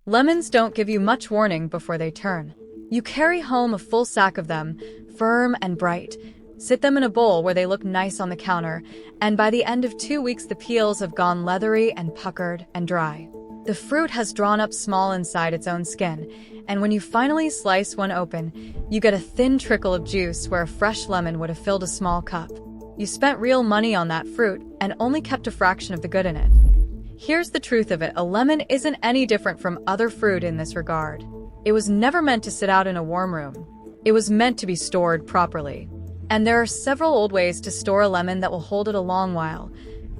Lemons don't give you much warning before they turn. You carry home a full sack of them, firm and bright. Sit them in a bowl where they look nice on the counter, and by the end of 2 weeks the peels have gone leathery and puckered and dry. The fruit has drawn up small inside its own skin, and when you finally slice one open, you get a thin trickle of juice where a fresh lemon would have filled a small cup. You spent real money on that fruit and only kept a fraction of the good in it. Here's the truth of it: a lemon isn't any different from other fruit in this regard. It was never meant to sit out in a warm room. It was meant to be stored properly. And there are several old ways to store a lemon that will hold it a long while.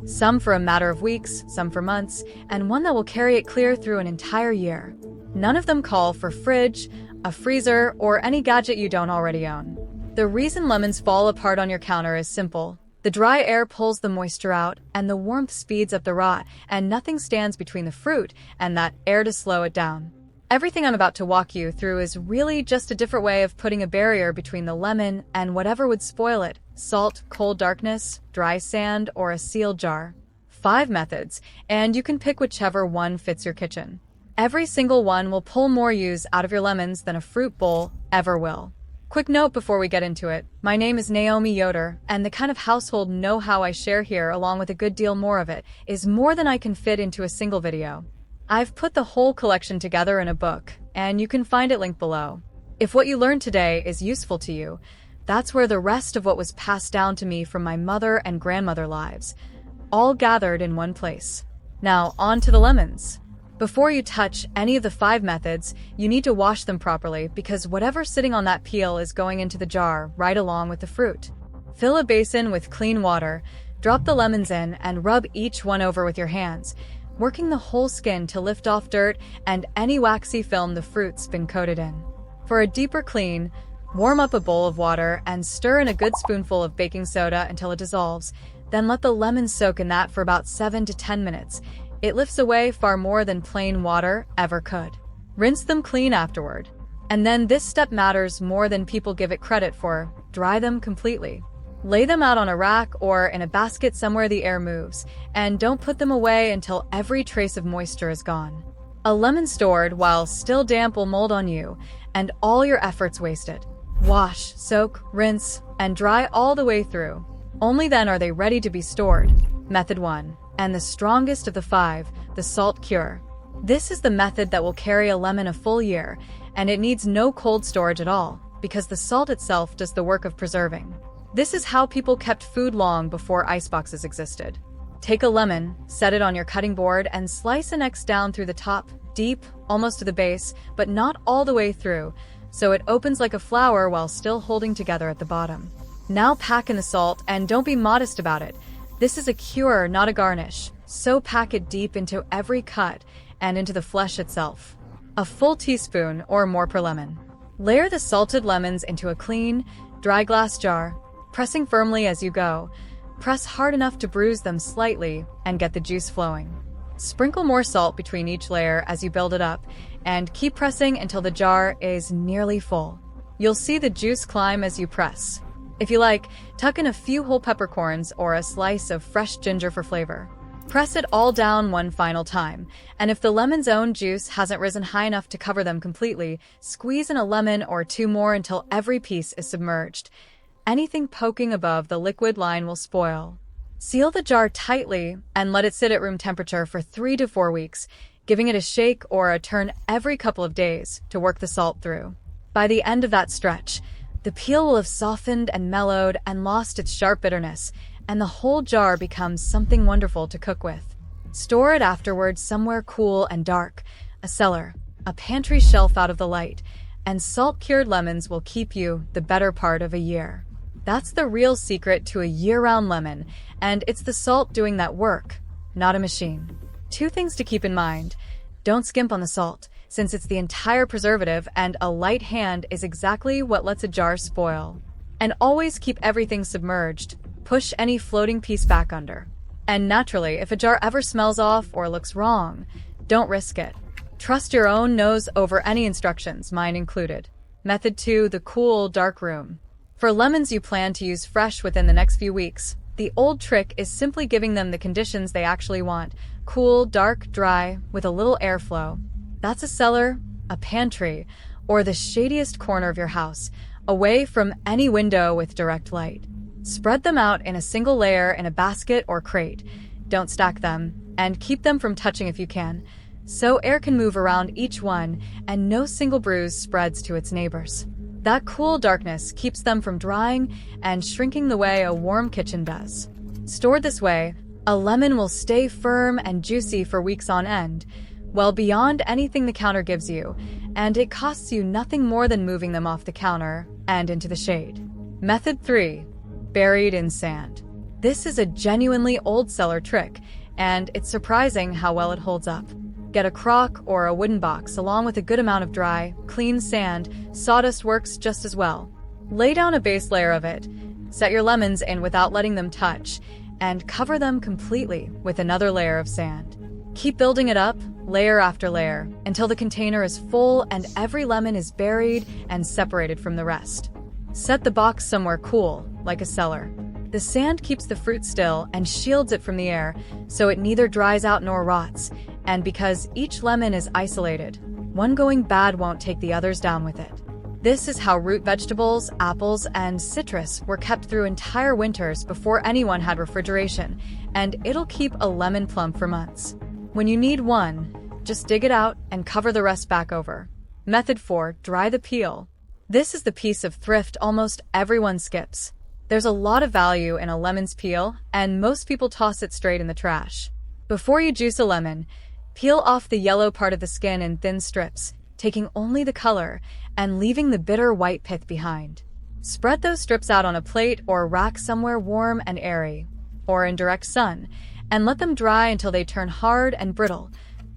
Some for a matter of weeks, some for months, and one that will carry it clear through an entire year. None of them call for fridge, a freezer, or any gadget you don't already own. The reason lemons fall apart on your counter is simple. The dry air pulls the moisture out, and the warmth speeds up the rot, and nothing stands between the fruit and that air to slow it down. Everything I'm about to walk you through is really just a different way of putting a barrier between the lemon and whatever would spoil it: salt, cold darkness, dry sand, or a sealed jar. 5 methods, and you can pick whichever one fits your kitchen. Every single one will pull more use out of your lemons than a fruit bowl ever will. Quick note before we get into it: my name is Naomi Yoder, and the kind of household know-how I share here, along with a good deal more of it, is more than I can fit into a single video. I've put the whole collection together in a book, and you can find it linked below. If what you learned today is useful to you, that's where the rest of what was passed down to me from my mother and grandmother lives, all gathered in one place. Now, on to the lemons. Before you touch any of the 5 methods, you need to wash them properly, because whatever's sitting on that peel is going into the jar right along with the fruit. Fill a basin with clean water, drop the lemons in, and rub each one over with your hands, working the whole skin to lift off dirt and any waxy film the fruit's been coated in. For a deeper clean, warm up a bowl of water and stir in a good spoonful of baking soda until it dissolves. Then let the lemons soak in that for about 7 to 10 minutes. It lifts away far more than plain water ever could. Rinse them clean afterward. And then this step matters more than people give it credit for: dry them completely. Lay them out on a rack or in a basket somewhere the air moves, and don't put them away until every trace of moisture is gone. A lemon stored while still damp will mold on you, and all your efforts wasted. Wash, soak, rinse, and dry all the way through. Only then are they ready to be stored. Method 1, and the strongest of the 5, the salt cure. This is the method that will carry a lemon a full year, and it needs no cold storage at all, because the salt itself does the work of preserving. This is how people kept food long before iceboxes existed. Take a lemon, set it on your cutting board, and slice an X down through the top, deep, almost to the base, but not all the way through, so it opens like a flower while still holding together at the bottom. Now pack in the salt, and don't be modest about it. This is a cure, not a garnish, so pack it deep into every cut and into the flesh itself. A full teaspoon or more per lemon. Layer the salted lemons into a clean, dry glass jar, pressing firmly as you go. Press hard enough to bruise them slightly and get the juice flowing. Sprinkle more salt between each layer as you build it up, and keep pressing until the jar is nearly full. You'll see the juice climb as you press. If you like, tuck in a few whole peppercorns or a slice of fresh ginger for flavor. Press it all down one final time, and if the lemon's own juice hasn't risen high enough to cover them completely, squeeze in a lemon or 2 more until every piece is submerged. Anything poking above the liquid line will spoil. Seal the jar tightly and let it sit at room temperature for 3 to 4 weeks, giving it a shake or a turn every couple of days to work the salt through. By the end of that stretch, the peel will have softened and mellowed and lost its sharp bitterness, and the whole jar becomes something wonderful to cook with. Store it afterwards somewhere cool and dark, a cellar, a pantry shelf out of the light, and salt-cured lemons will keep you the better part of a year. That's the real secret to a year-round lemon, and it's the salt doing that work, not a machine. 2 things to keep in mind. Don't skimp on the salt, since it's the entire preservative, and a light hand is exactly what lets a jar spoil. And always keep everything submerged. Push any floating piece back under. And naturally, if a jar ever smells off or looks wrong, don't risk it. Trust your own nose over any instructions, mine included. Method 2, the cool, dark room. For lemons you plan to use fresh within the next few weeks, the old trick is simply giving them the conditions they actually want: cool, dark, dry, with a little airflow. That's a cellar, a pantry, or the shadiest corner of your house, away from any window with direct light. Spread them out in a single layer in a basket or crate. Don't stack them, and keep them from touching if you can, so air can move around each one and no single bruise spreads to its neighbors. That cool darkness keeps them from drying and shrinking the way a warm kitchen does. Stored this way, a lemon will stay firm and juicy for weeks on end, well beyond anything the counter gives you, and it costs you nothing more than moving them off the counter and into the shade. Method 3. Buried in sand. This is a genuinely old cellar trick, and it's surprising how well it holds up. Get a crock or a wooden box along with a good amount of dry, clean sand. Sawdust works just as well. Lay down a base layer of it, set your lemons in without letting them touch, and cover them completely with another layer of sand. Keep building it up, layer after layer, until the container is full and every lemon is buried and separated from the rest. Set the box somewhere cool, like a cellar. The sand keeps the fruit still and shields it from the air, so it neither dries out nor rots, and because each lemon is isolated, one going bad won't take the others down with it. This is how root vegetables, apples, and citrus were kept through entire winters before anyone had refrigeration, and it'll keep a lemon plum for months. When you need one, just dig it out and cover the rest back over. Method 4. Dry the peel. This is the piece of thrift almost everyone skips. There's a lot of value in a lemon's peel, and most people toss it straight in the trash. Before you juice a lemon, peel off the yellow part of the skin in thin strips, taking only the color and leaving the bitter white pith behind. Spread those strips out on a plate or rack somewhere warm and airy, or in direct sun, and let them dry until they turn hard and brittle,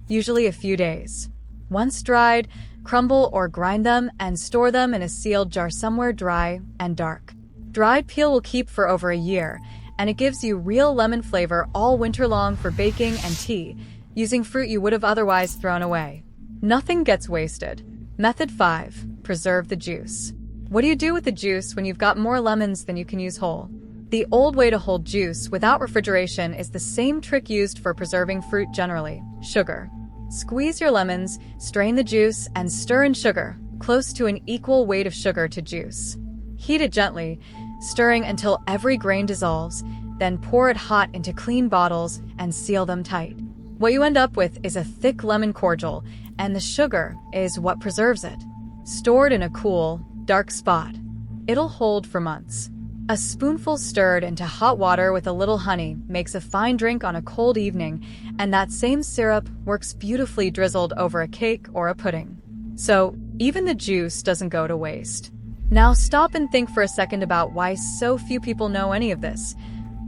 usually a few days. Once dried, crumble or grind them and store them in a sealed jar somewhere dry and dark. Dried peel will keep for over a year, and it gives you real lemon flavor all winter long for baking and tea, using fruit you would have otherwise thrown away. Nothing gets wasted. Method 5. Preserve the juice. What do you do with the juice when you've got more lemons than you can use whole? The old way to hold juice without refrigeration is the same trick used for preserving fruit generally: sugar. Squeeze your lemons, strain the juice, and stir in sugar, close to an equal weight of sugar to juice. Heat it gently, stirring until every grain dissolves, then pour it hot into clean bottles and seal them tight. What you end up with is a thick lemon cordial, and the sugar is what preserves it. Stored in a cool, dark spot, it'll hold for months. A spoonful stirred into hot water with a little honey makes a fine drink on a cold evening, and that same syrup works beautifully drizzled over a cake or a pudding. So, even the juice doesn't go to waste. Now stop and think for a second about why so few people know any of this.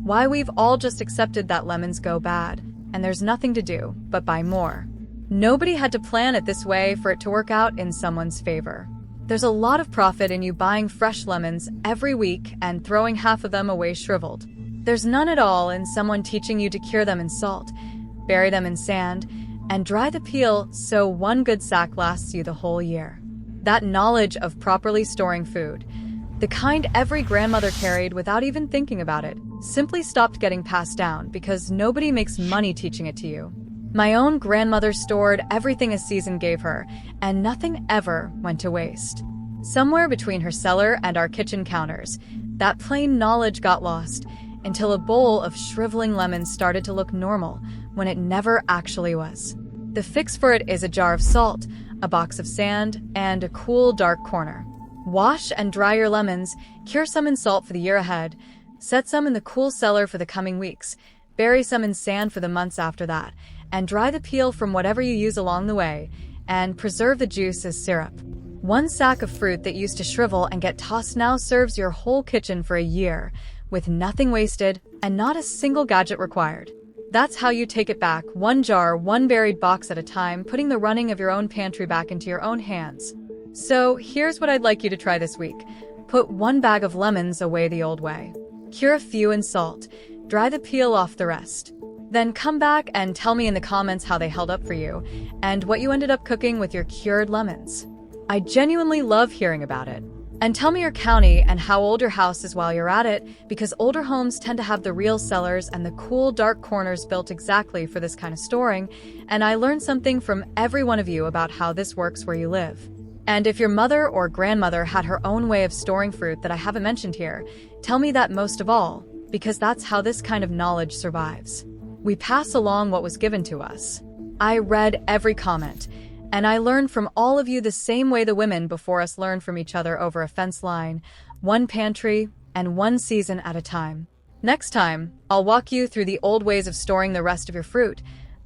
Why we've all just accepted that lemons go bad, and there's nothing to do but buy more. Nobody had to plan it this way for it to work out in someone's favor. There's a lot of profit in you buying fresh lemons every week and throwing half of them away shriveled. There's none at all in someone teaching you to cure them in salt, bury them in sand, and dry the peel so one good sack lasts you the whole year. That knowledge of properly storing food, the kind every grandmother carried without even thinking about it, simply stopped getting passed down because nobody makes money teaching it to you. My own grandmother stored everything a season gave her, and nothing ever went to waste. Somewhere between her cellar and our kitchen counters, that plain knowledge got lost, until a bowl of shriveling lemons started to look normal when it never actually was. The fix for it is a jar of salt, a box of sand, and a cool, dark corner. Wash and dry your lemons, cure some in salt for the year ahead, set some in the cool cellar for the coming weeks, bury some in sand for the months after that, and dry the peel from whatever you use along the way, and preserve the juice as syrup. One sack of fruit that used to shrivel and get tossed now serves your whole kitchen for a year, with nothing wasted and not a single gadget required. That's how you take it back, one jar, one buried box at a time, putting the running of your own pantry back into your own hands. So here's what I'd like you to try this week. Put one bag of lemons away the old way. Cure a few in salt. Dry the peel off the rest. Then come back and tell me in the comments how they held up for you, and what you ended up cooking with your cured lemons. I genuinely love hearing about it. And tell me your county and how old your house is while you're at it, because older homes tend to have the real cellars and the cool, dark corners built exactly for this kind of storing. And I learned something from every one of you about how this works where you live. And if your mother or grandmother had her own way of storing fruit that I haven't mentioned here, tell me that most of all, because that's how this kind of knowledge survives. We pass along what was given to us. I read every comment, and I learned from all of you the same way the women before us learned from each other over a fence line, one pantry, and one season at a time. Next time, I'll walk you through the old ways of storing the rest of your fruit,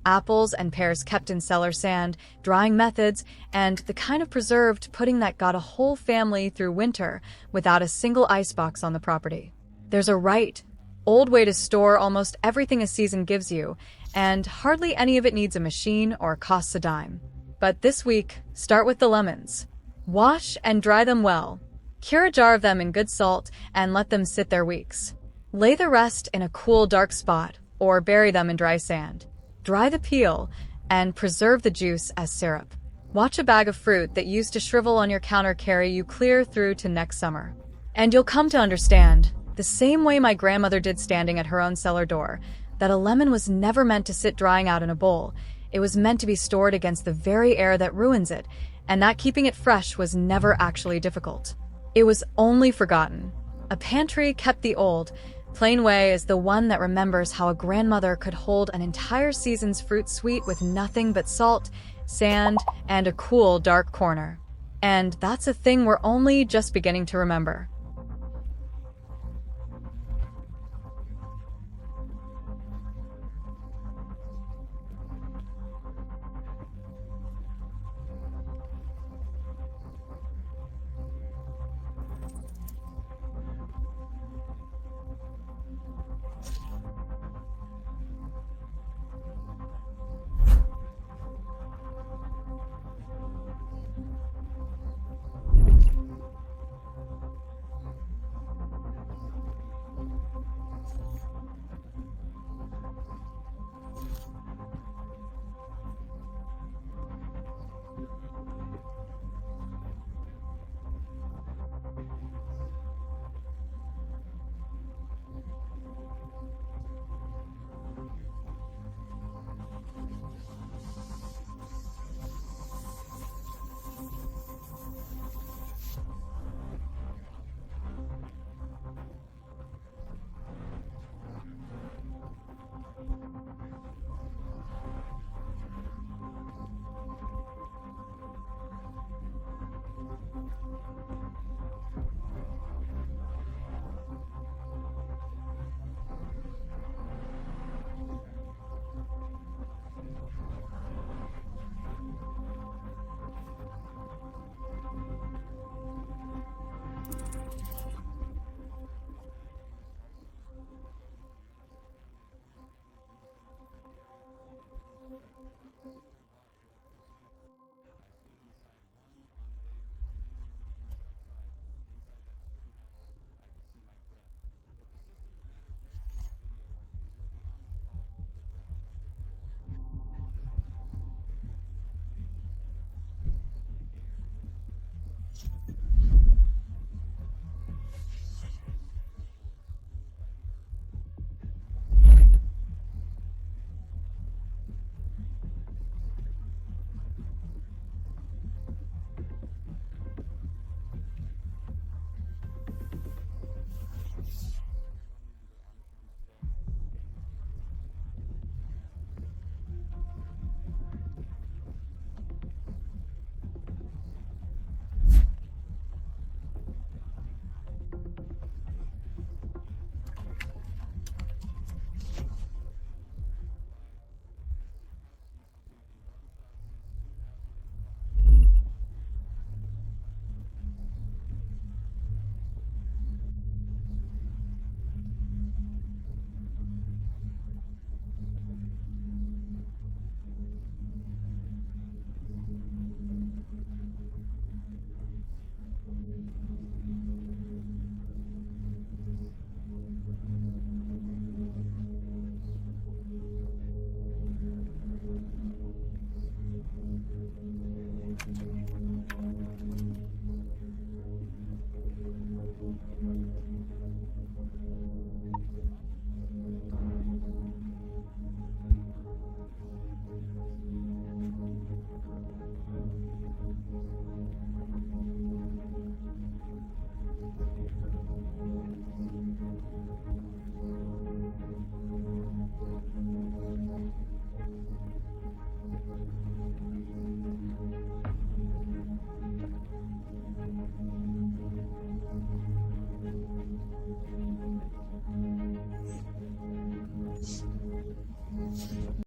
apples and pears kept in cellar sand, drying methods, and the kind of preserved pudding that got a whole family through winter without a single icebox on the property. There's a right, old way to store almost everything a season gives you, and hardly any of it needs a machine or costs a dime. But this week, start with the lemons. Wash and dry them well. Cure a jar of them in good salt and let them sit there weeks. Lay the rest in a cool, dark spot or bury them in dry sand. Dry the peel and preserve the juice as syrup. Watch a bag of fruit that used to shrivel on your counter carry you clear through to next summer. And you'll come to understand, the same way my grandmother did standing at her own cellar door, that a lemon was never meant to sit drying out in a bowl. It was meant to be stored against the very air that ruins it, and that keeping it fresh was never actually difficult. It was only forgotten. A pantry kept the old, plain way is the one that remembers how a grandmother could hold an entire season's fruit sweet with nothing but salt, sand, and a cool, dark corner. And that's a thing we're only just beginning to remember.